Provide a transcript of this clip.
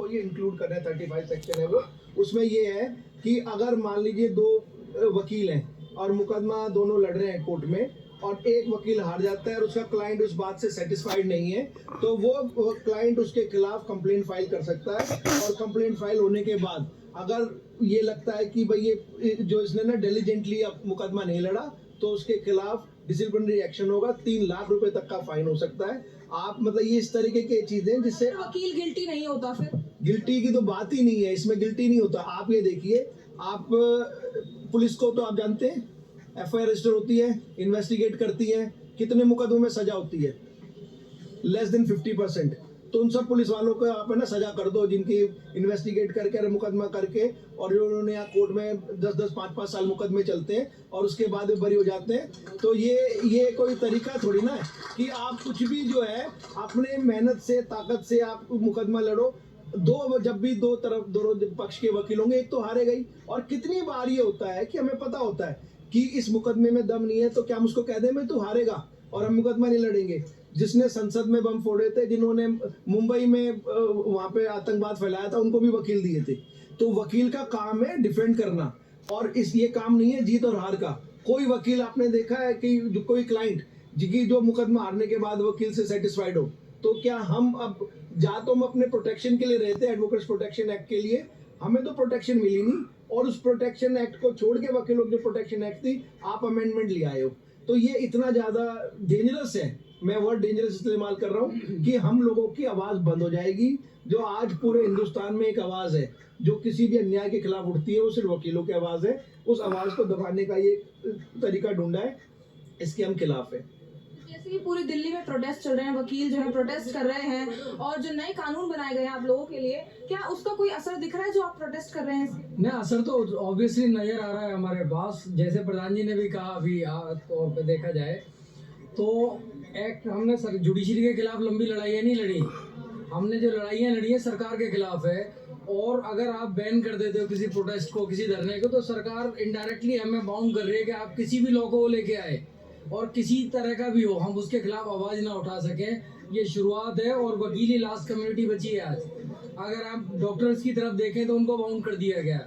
वो ये इंक्लूड कर रहे हैं 35 सेक्शन है वो, उसमें ये है कि अगर मान लीजिए दो वकील हैं और मुकदमा दोनों लड़ रहे हैं कोर्ट में और एक वकील हार जाता है और उसका क्लाइंट उस बात से सेटिस्फाइड नहीं है, तो वो क्लाइंट उसके खिलाफ कंप्लेंट फाइल कर सकता है। और कंप्लेंट फाइल होने के बाद अगर ये लगता है कि भाई ये जो इसने ना डिलीजेंटली मुकदमा नहीं लड़ा, तो उसके खिलाफ डिसिप्लिनरी एक्शन होगा, 3 लाख रुपए तक का फाइन हो सकता है। आप मतलब ये इस तरीके की चीजें जिससे वकील गिल्टी नहीं होता फिर? गिल्टी की तो बात ही नहीं है, इसमें गिल्टी नहीं होता। आप ये देखिए, आप पुलिस को तो आप जानते हैं, एफआईआर रजिस्टर होती है, इन्वेस्टिगेट करती है, कितने मुकदमों में सजा होती है? Less than 50%। तो उन सब पुलिस वालों को आप है ना सजा कर दो, जिनकी इन्वेस्टिगेट करके मुकदमा करके और जो उन्होंने यहाँ कोर्ट में 10-10 5-5 साल मुकदमे चलते हैं और उसके बाद वे बरी हो जाते हैं। तो ये कोई तरीका थोड़ी ना है कि आप कुछ भी जो है अपने मेहनत से ताकत से आप मुकदमा लड़ो। जब भी दोनों पक्ष के वकील होंगे, एक तो हारेगा ही। और कितनी बार ये होता है कि हमें पता होता है कि इस मुकदमे में दम नहीं है, तो क्या हम उसको कह दें मैं तू हारेगा और हम मुकदमा नहीं लड़ेंगे? जिसने संसद में बम फोड़े थे, जिन्होंने मुंबई में वहां पे आतंकवाद फैलाया था, उनको भी वकील दिए थे। तो वकील का काम है डिफेंड करना, और ये काम नहीं है जीत और हार का। कोई वकील आपने देखा है कि जो कोई क्लाइंट जिसकी जो मुकदमा हारने के बाद वकील से सेटिस्फाइड हो? तो क्या हम अब तो हम अपने प्रोटेक्शन के लिए रहते हैं, एडवोकेट्स प्रोटेक्शन एक्ट के लिए, हमें तो प्रोटेक्शन मिली नहीं, और उस प्रोटेक्शन एक्ट को छोड़ के वकीलों की जो प्रोटेक्शन एक्ट थी आप अमेंडमेंट ले आए हो। तो ये इतना ज्यादा डेंजरस है, मैं वर्ड डेंजरस इस्तेमाल कर रहा हूँ कि हम लोगों की आवाज बंद हो जाएगी। जो आज पूरे हिंदुस्तान में एक आवाज है जो किसी भी अन्याय के खिलाफ उठती है, वो सिर्फ वकीलों की आवाज है। उस आवाज को दबाने का ये तरीका ढूंढा है, इसके हम खिलाफ है। जैसे कि पूरी दिल्ली में प्रोटेस्ट चल रहे हैं, वकील जो है प्रोटेस्ट कर रहे हैं, और जो नए कानून बनाए गए हैं आप लोगों के लिए, क्या उसका कोई असर दिख रहा है जो आप प्रोटेस्ट कर रहे हैं? नहीं, असर तो ऑब्वियसली नजर आ रहा है हमारे पास। जैसे प्रधान जी ने भी कहा, अभी तौर पे देखा जाए तो एक्ट हमने जुडिशरी के खिलाफ लंबी लड़ाइयाँ नहीं लड़ी, हमने जो लड़ाइयाँ लड़ी है सरकार के खिलाफ है। और अगर आप बैन कर देते हो किसी प्रोटेस्ट को, किसी धरने को, तो सरकार इनडायरेक्टली हमें बाउंड कर रही है कि आप किसी भी लॉ को लेके आए और किसी तरह का भी हो, हम उसके खिलाफ आवाज़ ना उठा सकें। ये शुरुआत है, और वकील ही लास्ट कम्युनिटी बची है आज। अगर आप डॉक्टर्स की तरफ देखें तो उनको बाउंड कर दिया गया।